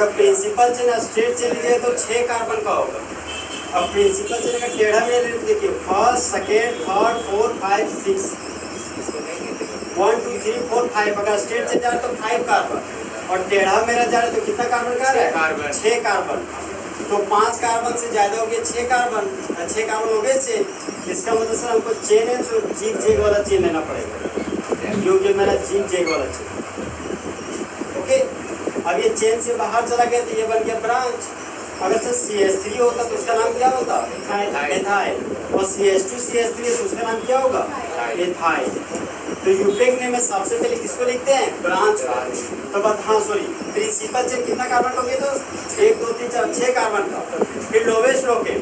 अगर principal chain straight चली जाए तो 6 कार्बन का होगा। अब प्रिंसिपल चेन का टेढ़ा में देखिए, फर्स्ट सेकेंड थर्ड 4 5 6 1 2 3 4 5। अगर स्ट्रेट चल जाए तो 5 कार्बन और टेढ़ा मेरा जा रहा है तो कितना कार्बन का रहा है? 6 कार्बन। तो 5 कार्बन से ज्यादा हो गया 6 कार्बन, 6 कार्बन हो गए 6। इसका मतलब सर हमको चेन है तो जिग जैग वाला चेन लेना पड़ेगा, जो कि मेरा जिग जैग वाला चेन। ओके, अब ये चेन से बाहर चला गया तो ये बन गया ब्रांच। अगर सर CH3 होता तो उसका नाम क्या होता? एथाइल। और CH2 CH3 है तो उसका नाम क्या होगा? एथाइल। तो यूपेक में सबसे पहले किसको लिखते हैं? ब्रांच। तो बात, हाँ सॉरी, प्रिंसिपल चेन कितना कार्बन हो गया? तो 1 2 3 4 6 कार्बन का। फिर लोवेस्ट लोकेट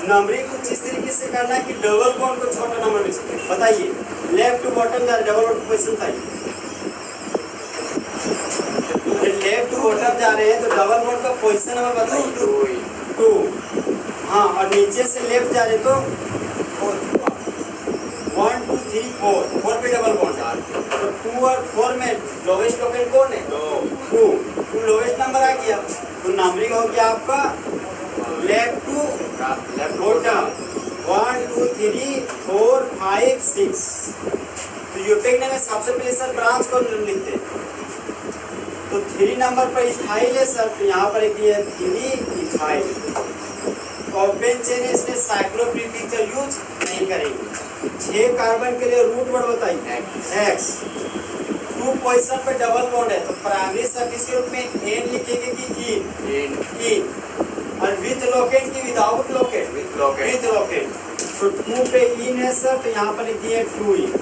नंबरिंग कुछ इस तरीके से करना है कि डबल बॉन्ड को छोटा नंबर में से बताइए, लेफ्ट टू बॉटम जा डबल बॉन्ड पोजीशन था, लेफ्ट टू बॉटम जा रहे हैं तो डबल बॉन्ड का पोजीशन नंबर बताइए 2। हाँ, और नीचे से लेफ्ट जा रहे तो 1 2 3 4 पे डबल बॉन्ड है। तो 2 और 4 में लोवेस्ट लोकेट कौन है? 2 लोवेस्ट नंबर आ गया। तो नंबरिंग हो गया आपका लेफ्ट टू बॉटम 1 2 3 4 5 6। तो यूपेक में सबसे पहले सर ब्रांच को लिखते हैं। तो 3 नंबर पर इथाइल है सर, तो यहाँ पर एक ये 3 इथाइल। ओपन चेन है, इसमें साइक्लोप्रीफिक्स यूज नहीं करेंगे। 6 कार्बन के लिए रूट वर्ड बताइए X। 2 पोजीशन पे डबल बॉन्ड है तो प्राइमरी सफिक्स के रूप में N लिखेंगे कि इन और विथ लोकेट की विदाउट लोकेट? With locate. तो 2 पे इन है सर, तो यहाँ पर लिख दिए 2 इन।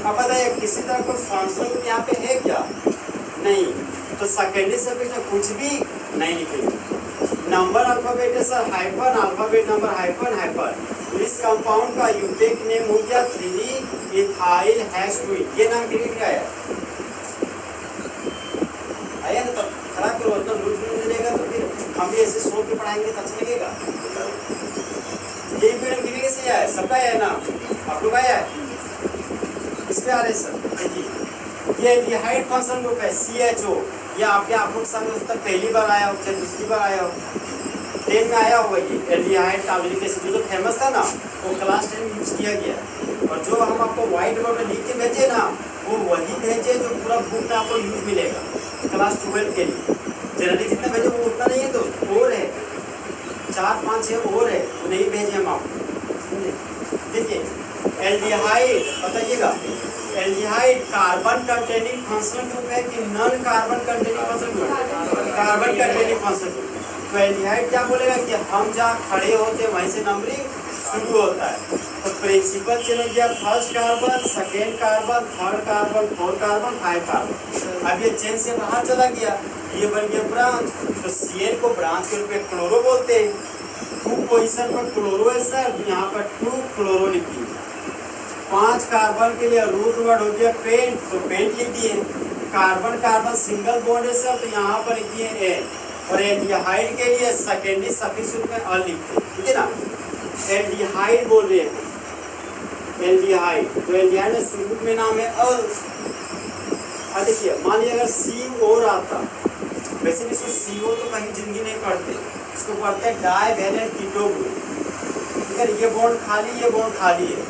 अब बताइए किसी तरह को फंक्शन यहाँ पे है क्या? नहीं, तो सेकेंडरी सफिक्स में कुछ भी नहीं लिखेंगे। नंबर अल्फाबेट है sir hyphen, alphabet number hyphen hyphen. इस कंपाउंड का यूपेक नेम हो गया 3 इथाइल हैश-2। ये नाम किसने दिया है? आया ना, तो खड़ा करो तो लूज मिलेगा, तो फिर हम भी ऐसे सोच के पढ़ाएंगे तो अच्छा लगेगा। ये पीरियड कितने से आया है? सबका है ना? आप लोग आया है? इस पे आ रहे सर, देखिए ये एल्डिहाइड फंक्शन ग्रुप है CHO। ये आपके आप लोग सामने उस तक पहली बार आया हो, चाहे दूसरी बार आया हो, 10 में आया होगा। ये एल्डिहाइड कार्बोनिक एसिड जो फेमस था ना, वो क्लास 10 में यूज किया गया। और जो हम आपको व्हाइट बोर्ड में लिख के भेजे ना, वो वही भेजे जो पूरा बुक में आपको यूज मिलेगा क्लास 12 के लिए। जनरली जितना भेजे वो उतना नहीं है दोस्त, और है 4 5 6 और है, वो नहीं भेजे हम आपको। देखिए एल्डिहाइड बताइएगा, aldehyde carbon containing functional group है कि non carbon containing functional group? Carbon containing functional group. तो एल्डिहाइड क्या बोलेगा कि हम जहाँ खड़े होते हैं वहीं से नंबरिंग शुरू होता है। तो प्रिंसिपल चेन हो गया first carbon, second carbon, third carbon, 4 carbon, 5 carbon. अब ये चेन से बाहर चला गया, ये बन गया ब्रांच। तो CN को ब्रांच के रूप में क्लोरो बोलते हैं। 2 पोजीशन पर क्लोरो है सर, तो यहाँ पर 2 क्लोरो लिख दिए। 5 कार्बन के लिए रूट वर्ड हो गया पेंट, तो पेंट लिख दिए। कार्बन कार्बन सिंगल बॉन्ड है सर, तो यहाँ पर लिख दिए N। और एल्डिहाइड के लिए सेकेंडरी सफिक्स रूप में अल लिखते हैं, ठीक है ना? एल्डिहाइड बोल रहे हैं, एल्डिहाइड। तो एल्डिहाइड में शुरू में नाम है अल। अब देखिए मान लीजिए अगर C और आता, वैसे भी इसको CO तो कहीं जिंदगी नहीं पढ़ते, इसको पढ़ते हैं डाइवैलेंट कीटो ग्रुप। ठीक है, ये बॉन्ड खाली, ये बॉन्ड खाली है,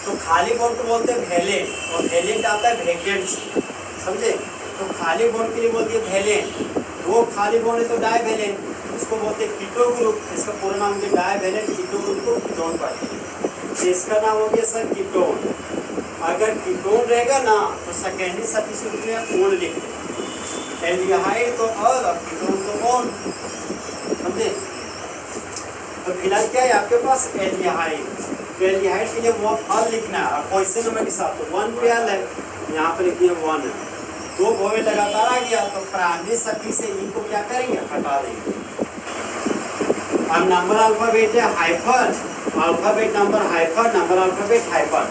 तो खाली बॉन्ड को बोलते हैं वैलेंट, और वैलेंट आता है वैकेंट से, समझे? तो खाली बॉन्ड के लिए बोलते हैं वैलेंट। वो खाली बॉन्ड है तो डाइवैलेंट, उसको बोलते हैं कीटो ग्रुप। इसका पूरा नाम है डाइवैलेंट कीटो ग्रुप को कीटोन पढ़ते हैं। तो इसका नाम हो गया सर कीटोन। अगर कीटोन रहेगा ना तो सेकेंडरी सफिक्स रूप में ओन लिखते हैं। एल्डिहाइड तो अल, कीटोन तो ओन, समझे? तो फिलहाल क्या है आपके पास? एल्डिहाइड। तो एल्डिहाइड के लिए वो अल लिखना है और पोजीशन नंबर के साथ। तो 1 पे अल है, यहाँ पर लिखिए 1 है। 2 वोवेल लगातार आ गया तो प्राइमरी सफिक्स से इनको क्या करेंगे? हटा देंगे। अब नंबर अल्फाबेट है hyphen, alphabet number hyphen, number alphabet hyphen.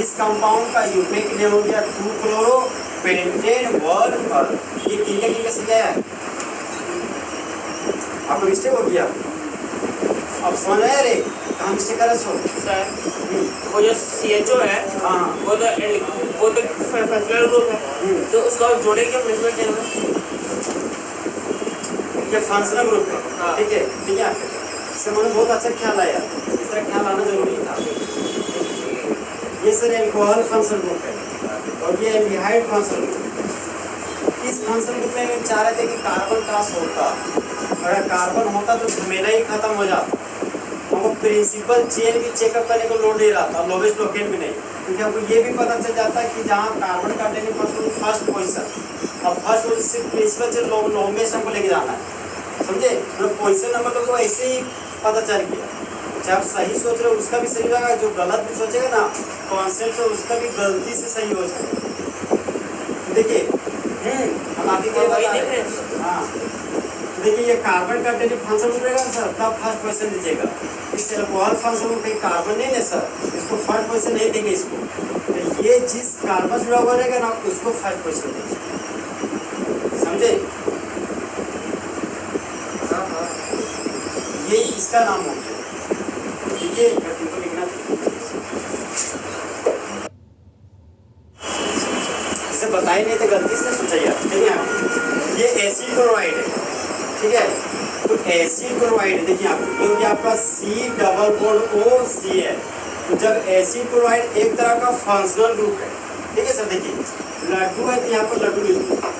इस कंपाउंड का यूनिक नेम हो गया 2 क्लोरो पेंटेन 1 अल। ये किनका से गया है? आपको मिस्टेक हो गया? अब समझ आया रे कहाँ मिस्टेक कर सो सर? वो जो CHO है, हाँ वो तो फंक्शनल ग्रुप है, तो उसको आप जोड़ेंगे प्रिंसिपल चेन में? ये फंक्शनल ग्रुप है। हाँ। ठीक है इससे मैंने बहुत अच्छा ख्याल आया, इस तरह ख्याल आना जरूरी था। ये सर एल्कोहल फंक्शनल ग्रुप है और ये एल्डिहाइड फंक्शनल ग्रुप। इस फंक्शनल ग्रुप में हम चाह रहे थे कि कार्बन क्रॉस होता, अगर कार्बन होता तो झमेला ही खत्म हो जाता। हमको प्रिंसिपल चेन भी चेकअप करने को लोड नहीं रहा था, लोवेस्ट लोकेट भी नहीं, क्योंकि हमको ये भी पता चल जाता है कि जहाँ कार्बन का फर्स्ट पोजिशन, अब फर्स्ट पोजिशन सिर्फ प्रिंसिपल चेन लोवेस्ट हमको लेके जाना है, समझे। मतलब पोजिशन नंबर तो ऐसे ही पता चल गया। चाहे आप सही सोच रहे हो उसका भी सही होगा, जो गलत भी सोचेगा ना कॉन्सेप्ट से उसका भी गलती से सही हो जाएगा। देखिए हम आगे क्या बता रहे हैं। हाँ देखिए ये कार्बन का डेली फंक्शन मिलेगा सर, तब फर्स्ट पोजीशन दीजिएगा। इस एल्कोहल फंक्शन में कहीं कार्बन नहीं है सर, इसको फर्स्ट पोजीशन नहीं देंगे इसको। तो ये जिस कार्बन जुड़ा हुआ रहेगा ना उसको फर्स्ट पोजीशन दीजिए, समझे। ये इसका नाम हो गया। ठीक है इनको लिखना इसे बताए नहीं तो गलती से सोचा यार। ठीक है ये एसिड क्लोराइड है, ठीक है। तो एसिड क्लोराइड देखिए आप, क्योंकि आपका C डबल बॉन्ड O है। तो जब एसिड क्लोराइड एक तरह का फंक्शनल ग्रुप है, ठीक है सर। देखिए लड्डू है तो यहाँ पर लड्डू लिख दिया,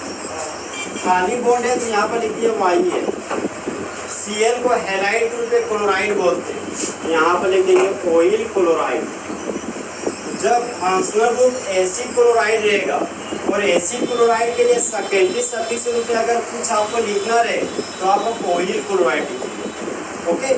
खाली बॉन्ड है तो यहाँ पर लिख दिया Y है। Cl को हैलाइड ग्रुप पे क्लोराइड बोलते हैं, यहाँ पर लिख देंगे ऑयल क्लोराइड। जब फंक्शनल ग्रुप एसिड क्लोराइड रहेगा और एसिड क्लोराइड के लिए सेकेंडरी सफिक्स रूप में अगर कुछ आपको लिखना रहे तो आप ऑयल क्लोराइड लिखिए। ओके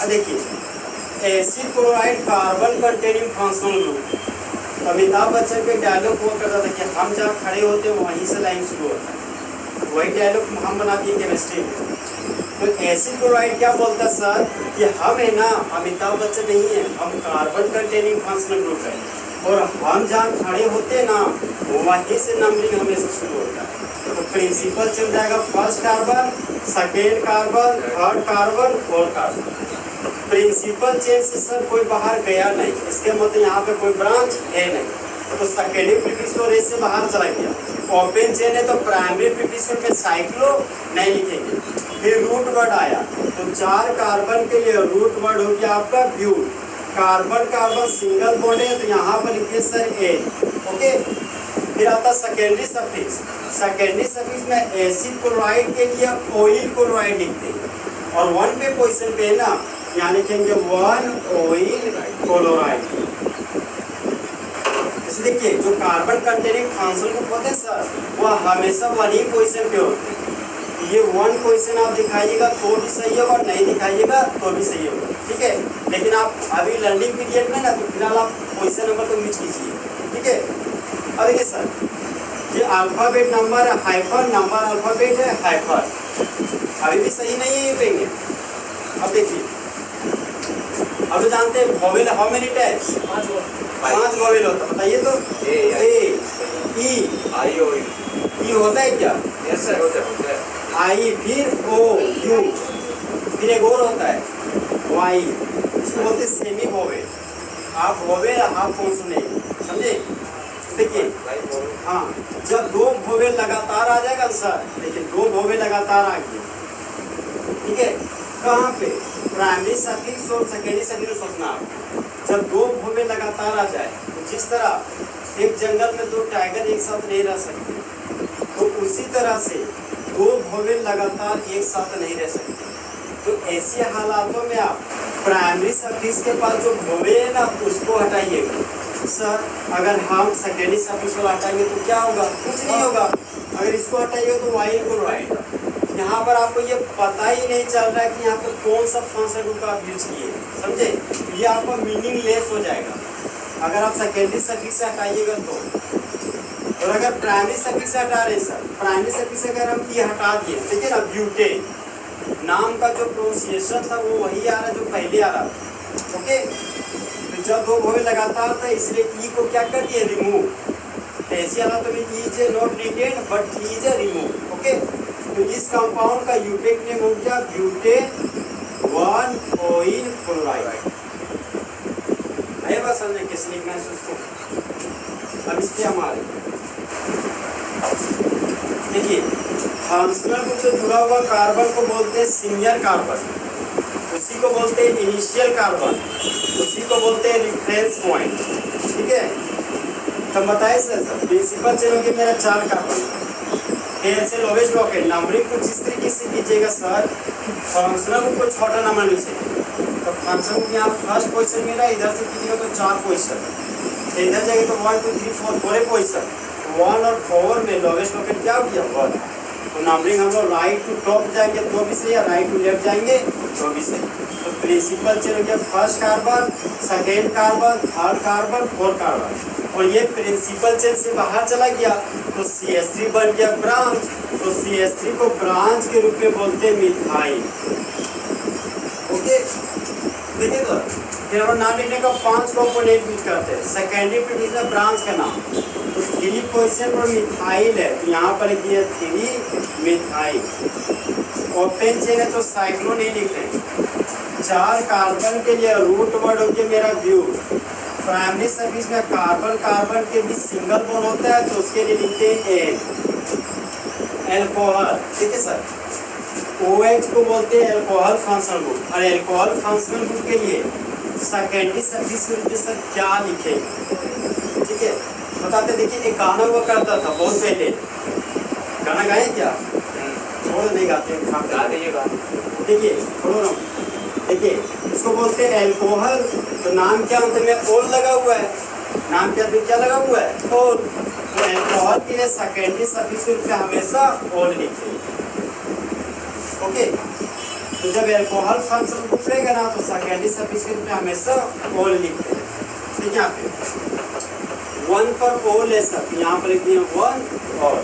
देखिए acid chloride carbon containing functional group. Amitabh Bachchan के डायलॉग हुआ करता था कि हम जहाँ खड़े होते हैं वहीं से लाइन शुरू होता है, वही डायलॉग हम बनाती है केमिस्ट्री में। तो एसिड क्लोराइड क्या बोलता है सर कि हम है ना अमिताभ बच्चन नहीं है, हम कार्बन कंटेनिंग फंक्शनल ग्रुप है और हम जहाँ खड़े होते हैं ना वहीं से नंबरिंग हमेशा शुरू होता है। तो प्रिंसिपल चल जाएगा first carbon, second carbon, third carbon, fourth carbon. Principal chain से सर कोई बाहर गया नहीं, इसके मतलब यहाँ पे कोई ब्रांच है नहीं। तो सेकेंडरी प्रीफिक्स रेस से बाहर चला गया। ओपन चेन है तो प्राइमरी प्रीफिक्स में साइक्लो नहीं लिखेंगे। फिर रूट वर्ड आया तो 4 कार्बन के लिए रूट वर्ड हो गया आपका but. Carbon carbon single bond है तो यहाँ पर लिखिए सर ए। ओके फिर आता सेकेंडरी सफिक्स। सेकेंडरी सफिक्स में एसिड क्लोराइड के लिए ऑयल क्लोराइड लिखते हैं और 1 पे पोजीशन पे है ना, यहाँ लिखेंगे 1 ऑयल क्लोराइड। देखिए जो कार्बन कंटेनिंग फंक्शनल ग्रुप होते हैं सर वह हमेशा 1 ही पोजीशन पे होते हैं। ये 1 पोजीशन आप दिखाइएगा तो भी सही होगा, नहीं दिखाइएगा तो भी सही होगा, ठीक है। लेकिन आप अभी लर्निंग पीरियड में ना तो फिलहाल आप पोजीशन नंबर तो मिस कीजिए, ठीक है। अब देखिए सर ये alphabet number hyphen, number alphabet है हाइफन, अभी भी सही नहीं है पेंगे। अब देखिए अब तो जानते हैं vowel how many types, 5 vowel होता है, बताइए तो। ए ई आई ओ ई होता है क्या? यस सर होता है। आई फिर ओ यू फिर एक और होता है वाई, इसको बोलते हैं सेमी वोवेल। आप वोवेल आप कौन सुने समझे। देखिए हाँ जब 2 वोवेल लगातार आ जाएगा सर, देखिए 2 वोवेल लगातार आ गए, ठीक है। कहाँ पे? प्राइमरी सफिक्स और सेकेंडरी सफिक्स सोचना आप। जब 2 वोवेल लगातार आ जाए तो जिस तरह एक जंगल में 2 टाइगर एक साथ नहीं रह सकते, तो उसी तरह से 2 वोवेल लगातार एक साथ नहीं रह सकते। तो ऐसे हालातों में आप प्राइमरी सफिक्स के पास जो वोवेल है ना उसको हटाइएगा। सर अगर हम सेकेंडरी सफिक्स को हटाएंगे तो क्या होगा? कुछ नहीं होगा। अगर इसको हटाइएगा तो वाई क्लोराइड। यहाँ पर आपको ये पता ही नहीं चल रहा है कि यहाँ पर कौन सा फंक्शन ग्रुप का आप यूज किए, समझे। ये आपका मीनिंग लेस हो जाएगा अगर आप सेकेंडरी सफिक्स से हटाइएगा तो। और अगर प्राइमरी सफिक्स से हटा रहे सर, प्राइमरी सफिक्स से अगर हम ये हटा दिए, ठीक है ना, ब्यूटेन नाम का जो प्रोनाउंसिएशन था वो वही आ रहा है जो पहले आ रहा था, ओके। तो जब 2 वोवेल लगातार था इसलिए ई को क्या कर दिए? रिमूव। ऐसे हालात में E is not written but E is remove, okay. तो इस कंपाउंड का यूटेक नेम हो गया ब्यूटेन 1 ऑयल क्लोराइड। है बस हमने किस लिखना है उसको। अब इस पे हमारे देखिए फंक्शनल ग्रुप से जुड़ा हुआ कार्बन को बोलते हैं सिंगल कार्बन, उसी को बोलते हैं इनिशियल कार्बन, उसी को बोलते हैं रेफरेंस पॉइंट। ठीक है, तो बताइए सर प्रिंसिपल चेन हो गया मेरा 4 कार्बन, फिर से लोवेस्ट लॉकेट नंबरिंग कुछ इस तरीके से कीजिएगा सर, फंक्शनल ग्रुप को छोटा नंबर लीजिए, तो फंक्शन ग्रुप यहाँ फर्स्ट पोजीशन मिला, इधर से कीजिएगा तो 4 पोजीशन, इधर जाएंगे तो 1 2 3 4 4 पोजीशन, 1 और 4 में लोवेस्ट लॉकेट क्या हो गया 1, तो नंबरिंग हम लोग राइट टू टॉप जाएंगे तो भी सही, या राइट टू लेफ्ट जाएंगे तो भी सही। तो प्रिंसिपल चेन हो गया first carbon, second carbon, third carbon, fourth carbon, और ये प्रिंसिपल चेन से बाहर चला गया तो CH3 बन गया ब्रांच, तो CH3 को ब्रांच के रूप में बोलते हैं मिथाइल। ओके, देखिए तो फिर हम नाम लिखने का 5 कंपोनेंट यूज करते हैं, सेकेंडरी प्रोड्यूसर ब्रांच का नाम, तो 3 पोजीशन पर मिथाइल है, तो यहाँ पर लिखिए 3 मिथाइल। ओपन चेन है तो साइक्लो नहीं लिख रहे, 4 कार्बन के लिए रूट वर्ड हो गया मेरा व्यू। प्राइमरी सर्विस में कार्बन कार्बन के बीच सिंगल बॉन्ड होता है तो उसके लिए लिखते हैं एल्कोहल। ठीक है सर, OH को बोलते हैं एल्कोहल फंक्शनल ग्रुप, और एल्कोहल फंक्शनल ग्रुप के लिए सेकेंडरी सर्विस के रूप में सर क्या लिखेंगे? ठीक है, बताते देखिए एक गाना हुआ करता था बहुत पहले, गाना गाए क्या? छोड़ नहीं गाते, गा दीजिएगा। देखिए छोड़ो ना, देखिए इसको बोलते हैं एल्कोहल, तो नाम क्या अंत में ओल लगा हुआ है, नाम क्या लगा हुआ है ओल, तो एल्कोहल के लिए सेकेंडरी सर्विस के रूप में हमेशा ओल लिखेंगे। ओके, तो जब एल्कोहल फंक्शनल ग्रुप रहेगा ना तो सेकेंडरी सर्विस के रूप में हमेशा ओल लिखते हैं। ठीक है, यहाँ पे 1 पर ओल है सर, यहाँ पर लिखते हैं 1 और।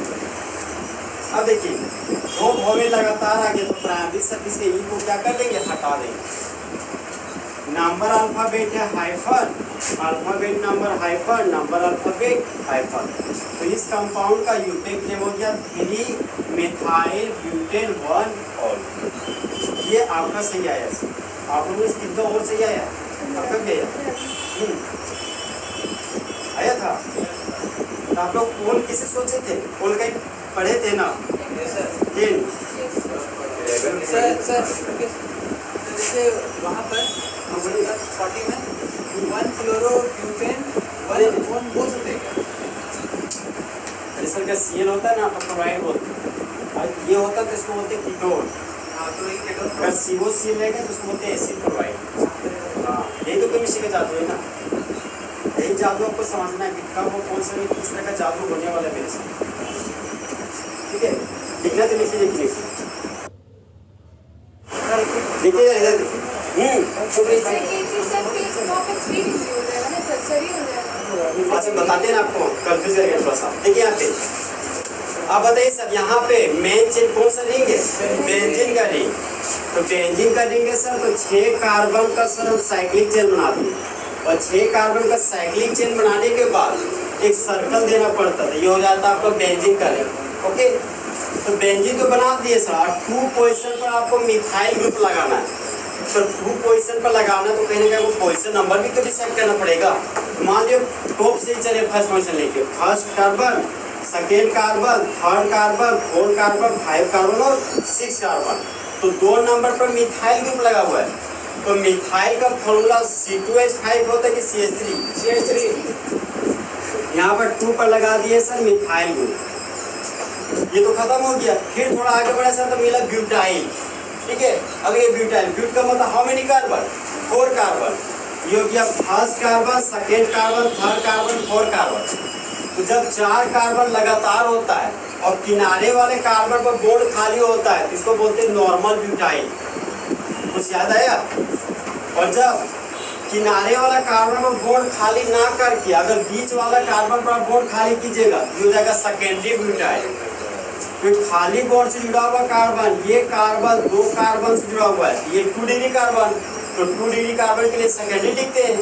अब देखिए 2 भौवे लगातार आगे तो प्राइमरी सर्विस के ई को क्या कर देंगे, हटा देंगे। नंबर अल्फाबेट है hyphen, alphabet number hyphen, number alphabet hyphen, तो इस कंपाउंड का यूटेक नेम हो गया 3 मिथाइल ब्यूटेन 1 ऑल। ये आपका सही आया सर, आप लोगों ने कितना और सही आया, आपका गया आया था, तो आप लोग ओल किसे सोचे थे, ओल कहीं पढ़े थे ना? सर जैसे वहाँ पर 40 में 1 क्लोरोब्यूटेन 1 बोल सकते हैं क्या? सर का CN होता है ना तो क्लोराइड बोलते हैं, और ये होता है तो इसको बोलते हैं कीटोन। हाँ, तो ये केटोन। अगर COCl रहेगा तो उसको बोलते हैं एसिड क्लोराइड। हाँ, यही तो केमिस्ट्री का जादू है ना, यही जादू आपको समझना है कि कब वो कौन सा किस तरह का जादू होने वाला है मेरे साथ। ठीक है, लिखना तो लिखिए, देखिए इधर देखिए। अच्छा बताते हैं ना आपको, कंफ्यूज करके थोड़ा सा। देखिए यहाँ पे अब बताइए सर, यहाँ पे मेन चेन कौन सा लेंगे, बेंजीन का लेंगे, तो बेंजीन का लेंगे सर तो 6 कार्बन का सर हम साइक्लिक चेन बना देंगे, और 6 कार्बन का साइक्लिक चेन बनाने के बाद एक सर्कल देना पड़ता था, ये हो जाता है आपका बेंजीन का रिंग। ओके, तो बेंजीन तो बना दिए सर, 2 पोजीशन पर आपको मिथाइल ग्रुप लगाना है, तो 2 पोजीशन पर लगाना तो कहीं ना कहीं वो पोजीशन नंबर भी तो डिसाइड करना पड़ेगा। मान लीजिए टॉप से ही चले फर्स्ट पोजीशन लेके, first carbon, second carbon, third carbon, fourth carbon, 5 carbon और 6 कार्बन, तो 2 नंबर पर मिथाइल ग्रुप लगा हुआ है, तो मिथाइल का फॉर्मूला C2H5 होता है कि CH3? यहाँ पर 2 पर लगा दिए सर मिथाइल ग्रुप, ये तो खत्म हो गया। फिर थोड़ा आगे बढ़े सर तो मिला ब्यूटाइल। ठीक है, अब ये ब्यूटाइल, ब्यूट का मतलब हाउ मेनी कार्बन, 4 कार्बन, ये हो गया first carbon, second carbon, third carbon, 4 carbon. तो जब 4 कार्बन लगातार होता है और किनारे वाले कार्बन पर बॉन्ड खाली होता है तो इसको बोलते हैं नॉर्मल ब्यूटाइल। कुछ याद आया? और जब किनारे वाला कार्बन पर बॉन्ड खाली ना करके अगर बीच वाला कार्बन पर बॉन्ड खाली कीजिएगा ये हो जाएगा सेकेंडरी ब्यूटाइल। फिर खाली बॉन्ड से जुड़ा हुआ कार्बन, ये कार्बन 2 कार्बन से जुड़ा हुआ है, ये 2 डिग्री कार्बन, तो 2 डिग्री कार्बन के लिए सेकेंडरी लिखते हैं,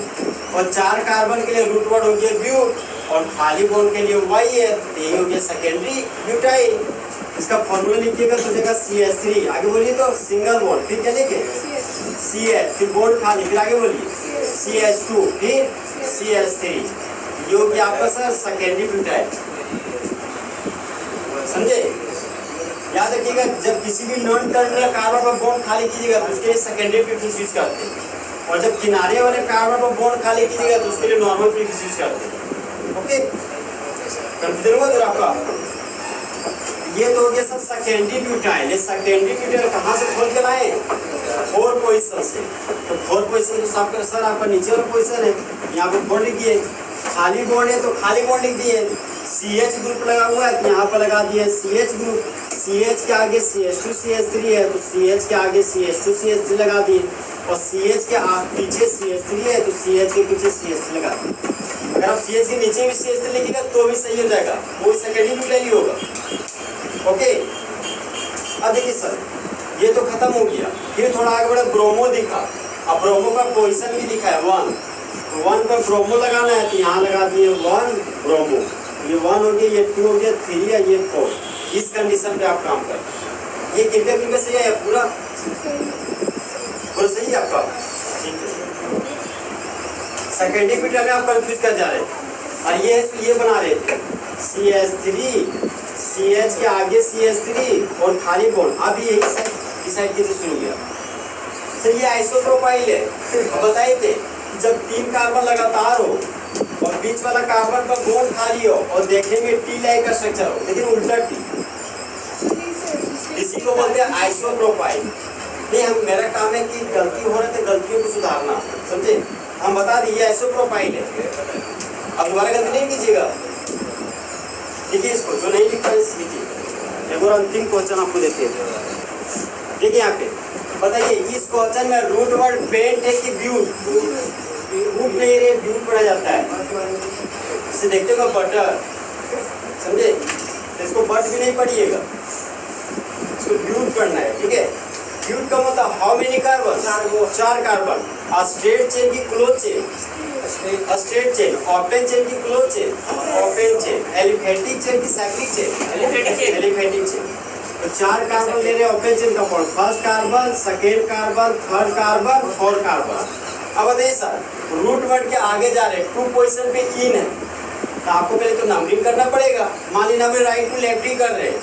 और 4 कार्बन के लिए रूट वर्ड हो गया ब्यूट, और खाली बॉन्ड के लिए वाई है, ये हो गया सेकेंडरी ब्यूटाइल। इसका फॉर्मूला लिखिएगा तो देगा CH3, आगे बोलिए तो सिंगल बॉन्ड, फिर क्या लिखे CH, फिर बॉन्ड खाली, फिर आगे बोलिए CH2, फिर CH3, ये हो गया आपका सर सेकेंडरी ब्यूटाइल। समझे? याद रखिएगा, जब किसी भी नॉन टर्मिनल कार्बन पर बॉन्ड खाली कीजिएगा तो उसके लिए सेकेंडरी प्रीफिक्स यूज करते हैं, और जब किनारे वाले कार्बन पर बॉन्ड खाली कीजिएगा तो उसके लिए नॉर्मल प्रीफिक्स यूज करते हैं। ओके, कंफ्यूजन हुआ जरा आपका? ये तो हो गया सर सेकेंडरी ब्यूटाइल। ये सेकेंडरी ब्यूटाइल कहाँ से खोल के लाए? 4 पोजीशन से। तो 4 पोजीशन तो साफ कर सर, आपका नीचे वाला पोजीशन है, यहाँ पे 4 लिखिए। खाली बॉन्ड है तो खाली बॉन्ड लिख दिए। CH ग्रुप लगा हुआ है तो यहाँ पर लगा दिए CH ग्रुप। CH के आगे CH2 CH3 है तो CH के आगे CH2 CH3 लगा दिए, और CH के पीछे CH3 है तो CH के पीछे CH3 लगा दिए। अगर आप CH के नीचे भी CH3 लिखिएगा तो भी सही हो जाएगा, वो सेकेंडरी ब्यूटाइल ही होगा। ओके, अब देखिए सर, ये तो खत्म हो गया। फिर थोड़ा आगे बढ़े, ब्रोमो दिखा। अब ब्रोमो का पोजीशन भी दिखा है 1, तो 1 पर ब्रोमो लगाना है तो यहाँ लगा दिए 1 ब्रोमो। ये 1 हो गया, ये 2 हो गया, 3 है, ये 4। इस कंडीशन पे आप काम करें। ये कितने सही है? पूरा सही है आपका? ठीक है। सेकेंडरी ब्यूटाइल में आप कंफ्यूज कर जा रहे हैं, और ये बना रहे थे CH3, CH के आगे CH3 और खाली बॉन्ड। अब यही डिसाइड कैसे शुरू किया सर? ये आइसोप्रोपाइल है। अब बताए थे जब 3 कार्बन लगातार हो और बीच वाला कार्बन पर बॉन्ड खाली हो और देखेंगे टी लाइक का स्ट्रक्चर हो, लेकिन उल्टा टी, इसी को बोलते हैं आइसोप्रोपाइल। नहीं, हम मेरा काम है कि गलती हो रही है तो गलतियों को सुधारना, समझे? हम बता दिए आइसोप्रोपाइल है। अब दोबारा गलती नहीं कीजिएगा, देखिए इसको जो नहीं लिखा है लिखिए। एक और अंतिम क्वेश्चन आपको देते हैं। देखिए यहाँ पे बताइए, इस क्वेश्चन में रूट वर्ड पेंट है कि ब्यूट? रूट नहीं रे, ब्यूट पढ़ा जाता है। इसे देखते हो बटर, समझे? इसको बट भी नहीं पढ़िएगा, इसको ब्यूट पढ़ना है, ठीक है? ब्यूट का मतलब how many carbon? 4 carbon. Straight chain की close chain, straight chain, open chain की close chain, open chain, aliphatic chain की साइक्लिक चेन, एलिफेटिक चेन। तो 4 कार्बन ले रहे हैं ओपन चेन का form, first carbon, second carbon, third carbon, 4 carbon. अब बताइए सर, रूट वर्ड के आगे जा रहे हैं, 2 पोजीशन पे इन है, तो आपको पहले तो नंबरिंग करना पड़ेगा। मान लीजिए नंबर राइट टू लेफ्ट ही कर रहे हैं,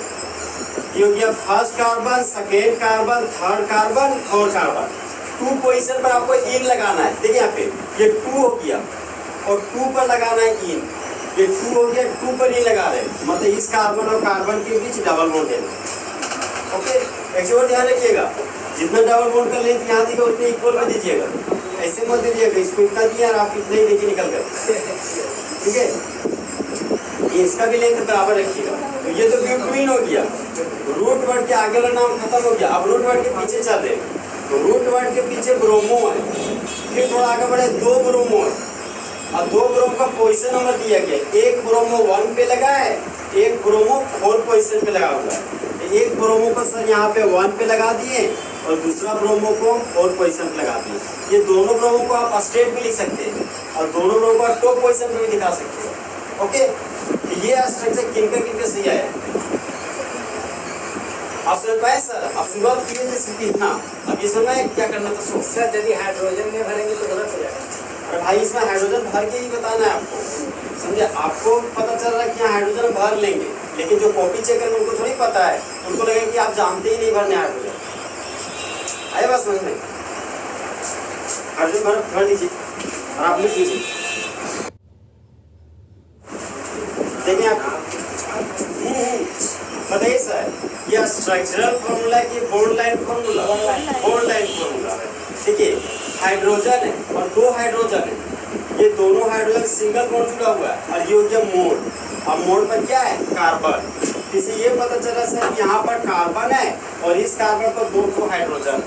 ये हो गया first carbon, second carbon, third carbon, 4 carbon. 2 position पर आपको इन लगाना है। देखिए यहाँ पे ये 2 हो गया और 2 पर लगाना है इन, ये 2 हो गया, 2 पर इन लगा रहे हैं, मतलब इस कार्बन और कार्बन के बीच डबल बॉन्ड देना। ओके, एक और ध्यान रखिएगा, जितना डबल बॉन्ड का लेंथ यहाँ दिया उतने इक्वल में दीजिएगा, ऐसे मत दीजिएगा इसको इतना दिया और आप इतना ही देखिए निकल गए, ठीक है? इसका भी लेंथ बराबर रखिएगा। तो ये तो ब्यूटवीन हो गया, रूट वर्ड के आगे वाला नाम खत्म हो गया। अब रूट वर्ड के पीछे चल रहे, तो रूट वर्ड के पीछे ब्रोमो है, फिर थोड़ा आगे बढ़े 2 ब्रोमो है, और 2 ब्रोमो का पोजीशन नंबर दिया गया, एक ब्रोमो 1 पे लगा है, एक ब्रोमो 4 पोजीशन पे लगा हुआ है। एक ब्रोमो को सर यहाँ पे 1 पे लगा दिए और दूसरा ब्रोमो को 4 पोजीशन पे लगा दिए। ये दोनों ब्रोमो को आप स्ट्रेट भी लिख सकते हैं और दोनों ब्रोमो को टॉप पोजीशन पे भी दिखा सकते हैं। ओके, ये स्ट्रक्चर किनका सही आया? आप समझ पाए सर? आप शुरुआत किए थे सिर्फ इतना, अब ये समझ क्या करना था? सोच सर यदि हाइड्रोजन में भरेंगे तो गलत हो जाएगा। अरे भाई, इसमें हाइड्रोजन भर के ही बताना है आपको, समझे? आपको पता चल रहा है कि यहाँ हाइड्रोजन भर लेंगे, लेकिन जो कॉपी चेक करेंगे उनको थोड़ी पता है, उनको लगेगा कि आप जानते ही नहीं भरने हाइड्रोजन। आए बात समझ में? हाइड्रोजन भर दीजिए और आप लिख लीजिए। देखिए आप बताइए सर, यह स्ट्रक्चरल फॉर्मूला की board line formula? Board line formula. देखिए हाइड्रोजन है और 2 हाइड्रोजन है, ये दोनों हाइड्रोजन सिंगल बॉन्ड जुड़ा हुआ है और ये हो गया मोड। अब मोड पर क्या है? कार्बन। इसे ये पता चला सर यहाँ पर कार्बन है और इस कार्बन पर 2 हाइड्रोजन,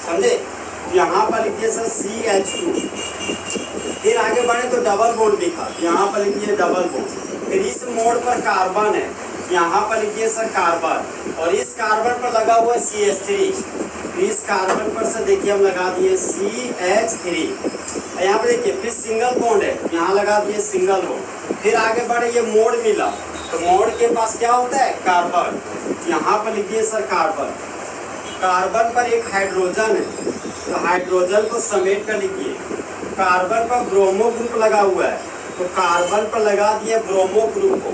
समझे? यहाँ पर लिखिए सर CH2, फिर आगे बढ़े तो डबल बॉन्ड लिखा, यहाँ पर लिखिए डबल बॉन्ड, फिर इस मोड पर कार्बन है, यहाँ पर लिखिए सर कार्बन, और इस कार्बन पर लगा हुआ है CH3, इस कार्बन पर से देखिए हम लगा दिए CH3, यहाँ पर देखिए फिर सिंगल बॉन्ड है, यहाँ लगा दिए सिंगल बॉन्ड, फिर आगे बढ़े ये मोड मिला, तो मोड के पास क्या होता है? कार्बन, यहाँ पर लिखिए सर कार्बन, कार्बन पर एक हाइड्रोजन है, तो हाइड्रोजन को समेट कर लिखिए, कार्बन पर ब्रोमो ग्रुप लगा हुआ है, तो कार्बन पर लगा दिए ब्रोमो ग्रुप को,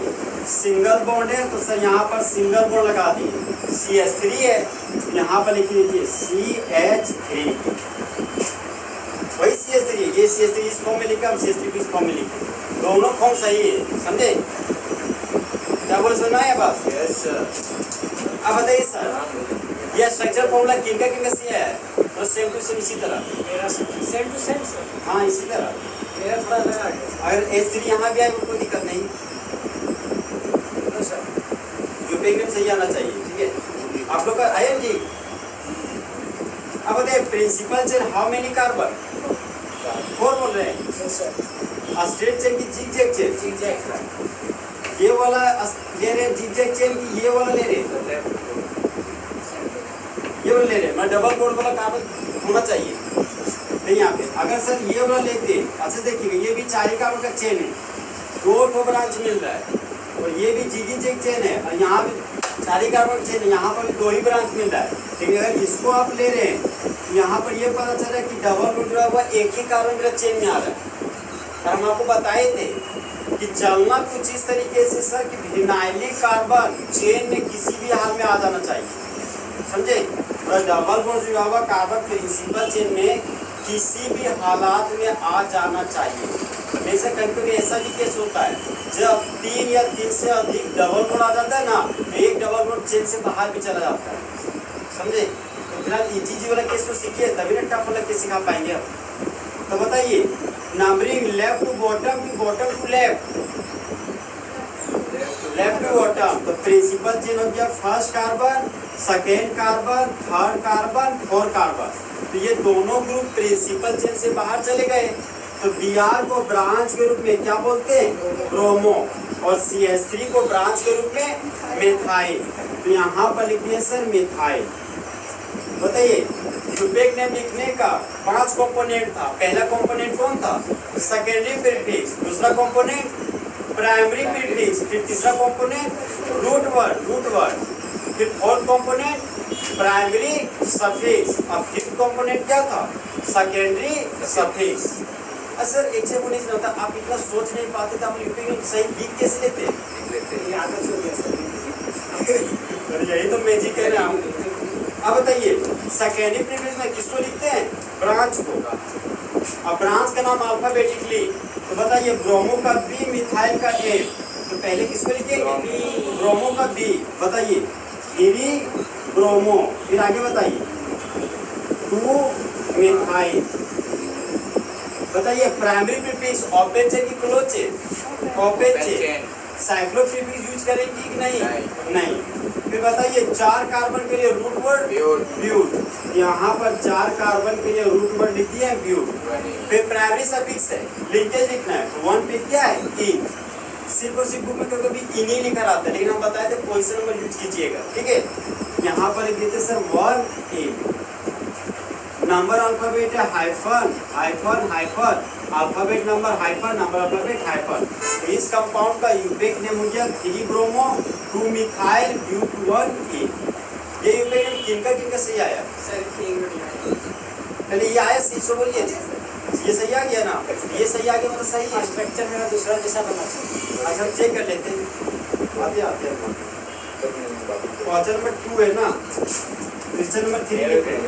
सिंगल बॉन्ड है तो सर यहाँ पर सिंगल बॉन्ड लगा दिए, CH3 है, यहाँ पर लिख लीजिए CH3, वही CH3 है, ये CH3 इस फॉर्म में लिखा, हम CH3 इस फॉर्म में लिखे, दोनों फॉर्म सही है, समझे? क्या बोले सुना है बस? Yes sir. अब बताइए सर, यह स्ट्रक्चर फॉर्मूला किनका किनका से है? तो सेम टू सेम इसी तरह, मेरा सेम टू सेम सर, हाँ इसी तरह। मेरा थोड़ा अलग आ गया अगर H3 यहाँ भी आए तो कोई दिक्कत नहीं, तो सर। जो पे एकदम सही आना चाहिए, ठीक है? आप लोग का आया जी? अब बताइए principal chain how many carbon? 4 बोल रहे हैं। Yes sir. स्ट्रेट चेन की जिगजैग चेन, zigzag का। ये वाला ले रहे जिगजैग चेन की, ये वाला ले रहे, ये वाला ले रहे, मैं डबल बॉन्ड वाला कार्बन होना चाहिए नहीं यहाँ पे। अगर सर ये वाला लेते, अच्छा देखिएगा ये भी 4 कार्बन का चेन है, 2 ब्रांच मिल रहा है, और ये भी जिगजैग चेन है, और यहाँ भी 4 कार्बन चेन है, यहाँ पर भी 2 ही ब्रांच मिल रहा है। लेकिन अगर इसको आप ले रहे हैं तो यहाँ पर ये पता चल रहा है कि डबल बॉन्ड जुड़ा हुआ एक ही कार्बन मेरा चेन में आ रहा है। और हम आपको बताए थे कि चलना कुछ इस तरीके से सर कि विनाइलिक कार्बन चेन में किसी भी हाल में आ जाना चाहिए, समझे? और डबल बॉन्ड जुड़ा हुआ कार्बन प्रिंसिपल चेन में किसी भी हालात में आ जाना चाहिए। जैसे कभी ऐसा भी केस होता है जब 3 या 3 से अधिक डबल बॉन्ड आ जाता है ना, तो एक डबल बॉन्ड चेन से बाहर भी चला जाता है, समझे? तो फिलहाल इजी वाला केस को सीखिए, तभी ना टफ वाला केस सिखा पाएंगे आप। तो बताइए नंबरिंग लेफ्ट टू बॉटम की bottom to left, left to bottom, तो प्रिंसिपल चेन हो गया first carbon, second carbon, third carbon, fourth carbon. तो ये दोनों ग्रुप प्रिंसिपल चेन से बाहर चले गए, तो Br को ब्रांच के रूप में क्या बोलते हैं? ब्रोमो, और CH3 को ब्रांच के रूप में मेथाइल। तो यहाँ पर लिखिए सर मेथाइल। बताइए यूपेक नेम लिखने का 5 कंपोनेंट था, पहला कंपोनेंट कौन था? सेकेंडरी प्रीफिक्स, दूसरा कंपोनेंट प्राइमरी प्रीफिक्स, फिर तीसरा कंपोनेंट रूट वर्ड, फिर फोर्थ कंपोनेंट प्राइमरी सफिक्स, और फिफ्थ कंपोनेंट क्या था? Secondary suffix. सर एक से बोलने से होता, आप इतना सोच नहीं पाते तो आप यूपी में सही लिख कैसे लेते? ये आदत हो गया सर। यही तो मैजिक है ना। अब बताइए सेकेंडरी प्रीफिक्स में किसको लिखते हैं? ब्रांच को। अब ब्रांच का नाम अल्फाबेटिकली, तो बताइए ब्रोमो का B, मिथाइल का A, तो पहले किसको लिखेंगे? ब्रोमो का B, बताइए 3 ब्रोमो, फिर आगे बताइए 2 मिथाइल। बताइए प्राइमरी प्रीफिक्स ओपन चेन की close chain? Open chain. Cyclo prefix use करेंगे कि नहीं? नहीं। फिर बताइए 4 कार्बन के लिए रूट वर्ड ब्यूट, यहाँ पर 4 कार्बन के लिए रूट वर्ड लिख दिया है ब्यूट। फिर प्राइमरी सफिक्स है, लिंकेज लिखना है, 1 पे क्या है? इन। सिर्फ और सिर्फ बुक में कभी इन ही लिखा रहता है, लेकिन हम बताए थे पोजीशन नंबर यूज कीजिएगा, ठीक है? यहाँ पर लिख देते सर 1 इन। नंबर अल्फाबेट है hyphen hyphen hyphen, alphabet number hyphen, number alphabet hyphen. तो इस कंपाउंड का यूपेक नेम हो गया 3 ब्रोमो 2 मिथाइल ब्यूट 1 इन। ये यूपेक नेम किनका किनका सही आया? सर पहले ये आया सही, सो बोलिए ये सही आ गया ना? ये सही आ गया मतलब सही है। स्ट्रक्चर मेरा दूसरा जैसा बना सर। अच्छा चेक कर लेते हैं, आते आते हैं। क्वेश्चन नंबर 2 है ना, क्वेश्चन नंबर 3 लिख रहे हैं।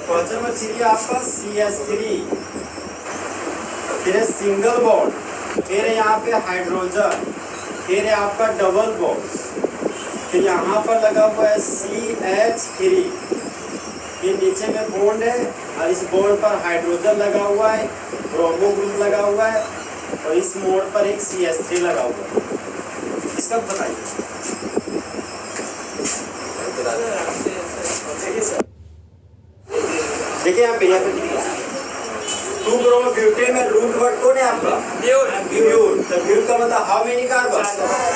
क्वेश्चन नंबर 3 आपका CH3, फिर है सिंगल बॉन्ड, फिर है यहाँ पे हाइड्रोजन, फिर है आपका डबल बॉन्ड, फिर यहाँ पर लगा हुआ है CH3, फिर नीचे में बॉन्ड है, और इस बॉन्ड पर हाइड्रोजन लगा हुआ है, ब्रोमो ग्रुप लगा हुआ है, और इस मोड़ पर एक CH3 लगा हुआ है। इसका बताइए। देखिए यहाँ पे 2 ब्रोमो ब्यूटेन में रूट वर्ड कौन है आपका? ब्यूट। तो ब्यूट का मतलब हाउ मेनी कार्बन?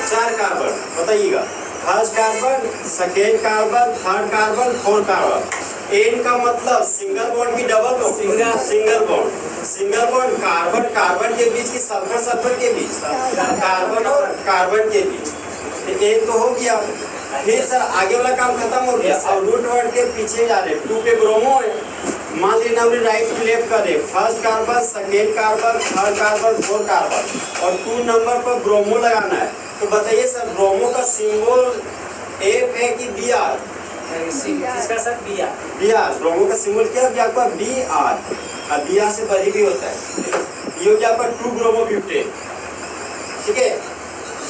4 कार्बन। बताइएगा first carbon, second carbon, third carbon, fourth carbon. Ane का मतलब सिंगल बॉन्ड की double bond? Single bond. Single bond carbon carbon के बीच की सल्फर सल्फर के बीच, कार्बन और कार्बन के बीच। एक तो हो गया। फिर सर आगे वाला काम खत्म हो गया, और रूट वर्ड के पीछे जा रहे 2 पे ब्रोमो है, मान लीजिए हमने राइट टू लेफ्ट कर रहे, first carbon, second carbon, third carbon, fourth carbon और 2 नंबर पर ब्रोमो लगाना है। तो बताइए सर ब्रोमो का सिंबल एफ है कि बी आर? किसका सर? बिया। B R. ब्रोमो का सिंबल क्या है आपका? B R. अब बी आर से बड़ी भी होता है। ये हो गया आपका 2 ब्रोमो ब्यूटेन। ठीक है,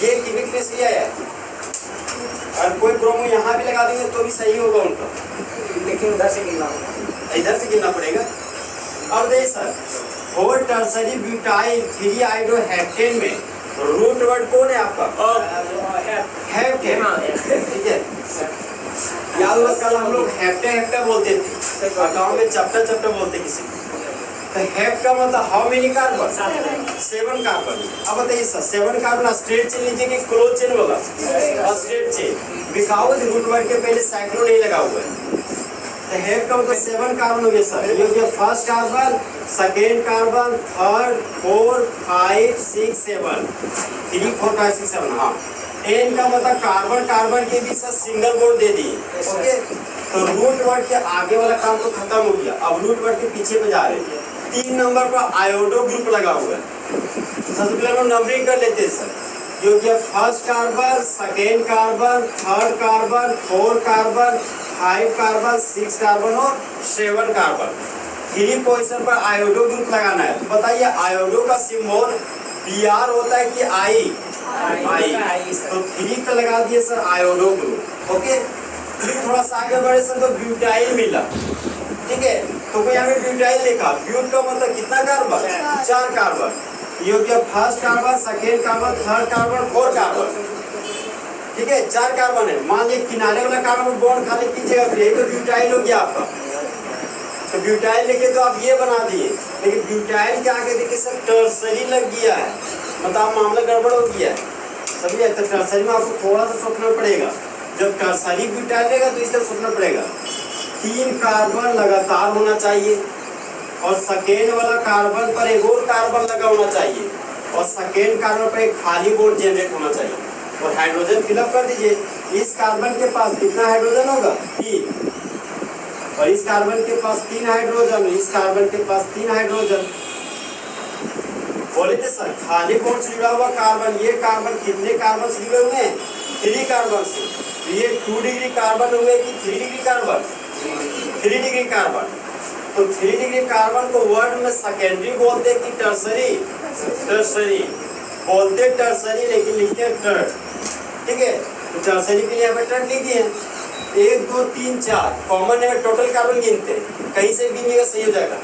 ये केमिकल लिया है। और कोई ब्रोमो यहाँ भी लगा देंगे तो भी सही होगा उनका, लेकिन उधर से गिनना होगा। इधर से गिनना पड़ेगा। अब देखिए सर, फोर टर्सरी ब्यूटाइल 3 हाइड्रोहेप्टेन में रूट वर्ड कौन है आपका? हेप्टेन। ठीक है, याद होगा कल हम लोग हेप्टा बोलते थे और गाँव में चप्टा बोलते किसी को। तो हेप का मतलब हाउ मेनी कार्बन? 7 कार्बन। अब बताइए सर 7 कार्बन स्ट्रेट चेन लीजिए कि क्लोज चेन होगा? Straight chain. Because root word के पहले साइक्लो नहीं लगा हुआ है। तो हेप का मतलब 7 कार्बन हो गया सर। ये हो गया first carbon, second carbon, third, 4, 5, 6, 7, 3, 4, 5, 6, 7। हाँ, एन का मतलब कार्बन के भी सर सिंगल बोर्ड दे दिए। ओके, तो रूट वर्ड के आगे वाला काम तो खत्म हो गया। अब रूट वर्ड के पीछे पे जा रहे हैं। 3 नंबर पर आयोडो ग्रुप लगा हुआ है। सबसे पहले हम नंबरिंग कर लेते हैं सर। जो कि first carbon, second carbon, third carbon, 4 carbon, 5 carbon, 6 carbon और 7 कार्बन। 3 पोजीशन पर आयोडो ग्रुप लगाना है। तो बताइए आयोडो का सिंबल बी आर होता है कि आई? तो 3 पे लगा दिए सर आयोडो ग्रुप। ओके, फिर थोड़ा सा आगे बढ़े सर तो ब्यूटाइल मिला। ठीक है, तो कोई हमें ब्यूटाइल लिखा। ब्यूट का मतलब कितना कार्बन? 4 कार्बन। ये हो गया first carbon, second carbon, third carbon, 4 carbon. ठीक है, 4 कार्बन है। मान लीजिए किनारे वाला कार्बन बॉन्ड खाली कीजिएगा, फिर यही तो ब्यूटाइल हो गया आपका। तो ब्यूटाइल लेके तो आप ये बना दिए, लेकिन ब्यूटाइल के आगे देखिए सर टर्सरी लग गया है, मतलब मामला गड़बड़ हो गया है। समझिए, तो टर्सरी में आपको थोड़ा सा सोचना पड़ेगा। जब टर्सरी ब्यूटाइल लेगा तो इस तरह सोचना पड़ेगा 3 कार्बन लगातार होना चाहिए और सेकेंड वाला कार्बन पर एक और कार्बन लगा होना चाहिए और सेकेंड कार्बन पर एक खाली बॉन्ड जनरेट होना चाहिए और हाइड्रोजन फिलअप कर दीजिए। इस कार्बन के पास कितना हाइड्रोजन होगा? 3। और इस कार्बन के पास 3 हाइड्रोजन, इस कार्बन के पास 3 हाइड्रोजन। बोले थे सर खाली बॉन्ड से जुड़ा हुआ कार्बन, ये कार्बन कितने कार्बन से जुड़े हुए हैं? 3 कार्बन से। ये 2 डिग्री कार्बन हुए कि 3 डिग्री कार्बन? 3 degree carbon. तो 3 डिग्री कार्बन को वर्ड में सेकेंडरी बोलते हैं कि टर्सरी? टर्सरी बोलते टर्सरी, लेकिन लिखते टर्ड। ठीक है, तो टर्सरी के लिए यहाँ पे टर्ड लिख दिए। 1, 2, 3, 4 कॉमन है। टोटल कार्बन गिनते कहीं से गिनिएगा सही हो जाएगा।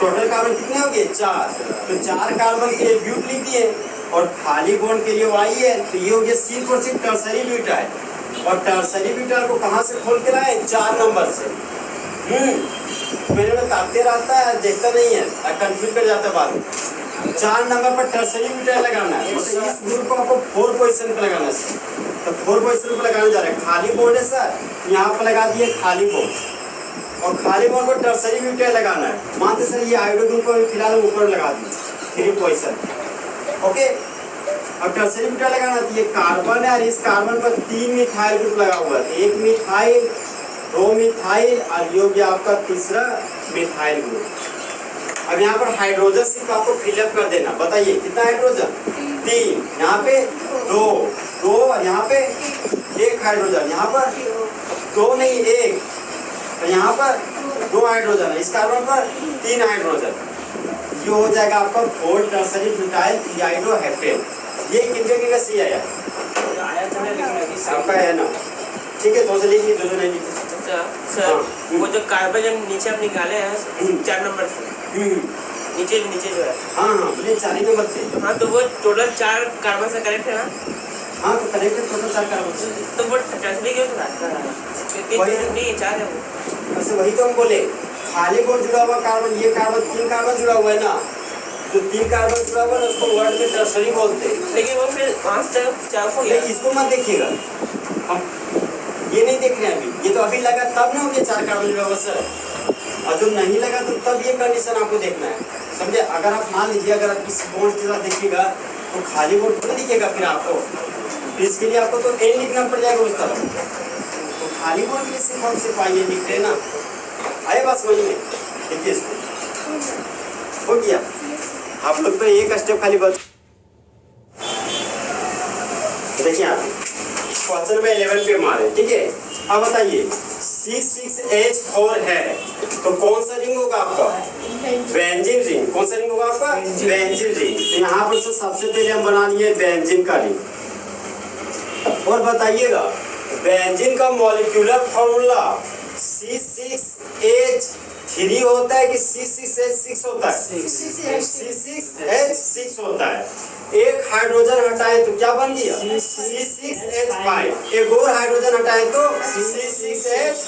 टोटल कार्बन कितने हो गए? 4। तो 4 कार्बन के लिए ब्यूट लिख दिए और खाली बॉन्ड के लिए वाई है। तो ये हो गया सिर्फ और सिर्फ टर्सरी ब्यूटाइल। और टर्सरी ब्यूटाइल को कहाँ से खोल के लाए? 4 नंबर से। मेरे में ताकते रहता है, देखता नहीं है, कंफ्यूज कर जाता है बाद में। 4 नंबर पर टर्सरी ब्यूटाइल लगाना है। मतलब इस ग्रुप को आपको 4 पोजीशन पे लगाना है। तो 4 पोजीशन पे लगाने जा रहे हैं। खाली बॉन्ड है सर, यहाँ पे लगा दिए खाली बॉन्ड और खाली बॉन्ड को टर्सरी ब्यूटाइल लगाना है। मानते सर ये आयोडो ग्रुप को फिलहाल ऊपर लगा दिए 3 पोजीशन। ओके, अब टर्सरी ब्यूटाइल लगाना है। ये कार्बन है और इस कार्बन पर 3 मिथाइल ग्रुप लगा हुआ है। 1 मिथाइल, 2 मिथाइल और ये हो गया आपका तीसरा मिथाइल ग्रुप। अब यहाँ पर हाइड्रोजन सिर्फ आपको फिलअप कर देना। बताइए कितना हाइड्रोजन? 3। यहाँ पे 2 और यहाँ पे 1 हाइड्रोजन। यहाँ पर 2 नहीं 1, तो यहाँ पर 2 हाइड्रोजन है। इस कार्बन पर 3 हाइड्रोजन। ये हो जाएगा आपका 4 टर्सरी ब्यूटाइल थ्रिहाइड्रोहेप्टेन। ये कितने का सी आया? आया था लेकिन अभी से आपका है ना? ठीक है, तो से लिख लीजिए, जो नहीं लिखे। अच्छा सर, वो जो कार्बन जो नीचे आप निकाले हैं 4 नंबर से, नीचे जो है, हाँ बोलिए 4 नंबर से। हाँ, तो वो टोटल 4 कार्बन से कनेक्ट है ना? हाँ, तो कनेक्टेड टोटल 4 कार्बन से। तो वो टर्सरी क्यों था? 3 नहीं 4 है वो। ऐसे वही तो हम बोले, खाली बॉन्ड जुड़ा हुआ कार्बन, ये कार्बन 3 कार्बन जुड़ा हुआ है ना, जो 3 कार्बन जुड़ा हुआ है उसको वर्ड में टर्सरी बोलते हैं। लेकिन वो फिर 5 तक 4 हो गया। इसको मत देखिएगा, हम ये नहीं देख रहे हैं अभी। ये तो अभी लगा तब ना हो गया 4 कार्बन जुड़ा हुआ सर, और जो नहीं लगा तो तब ये कंडीशन आपको देखना है। समझे? अगर आप मान लीजिए अगर आप इस बॉन्ड के साथ देखिएगा तो खाली बॉन्ड थोड़ी दिखेगा फिर आपको। इसके लिए आपको तो एन लिखना पड़ जाएगा उस तरफ। तो खाली बॉन्ड के लिए सिर्फ हम सिर्फ आइए लिखते हैं ना। आए बात समझ में? देखिए इसको हो गया। आप लोग तो एक स्टेप खाली बस देखिए आप क्वेश्चन में 11 पे मारे, ठीक है। अब बताइए C6H4 है तो कौन सा रिंग होगा आपका? Benzene ring. कौन सा रिंग होगा आपका? Benzene ring. तो यहाँ पर से सबसे पहले हम बना लिए बेंजीन का रिंग। और बताइएगा बेंजीन का मॉलिक्यूलर फॉर्मूला C6H3 होता है कि C6H6 होता है? C6H6 होता है। एक हाइड्रोजन हटाए तो क्या बन गया? C6H5। एक और हाइड्रोजन हटाए तो C6H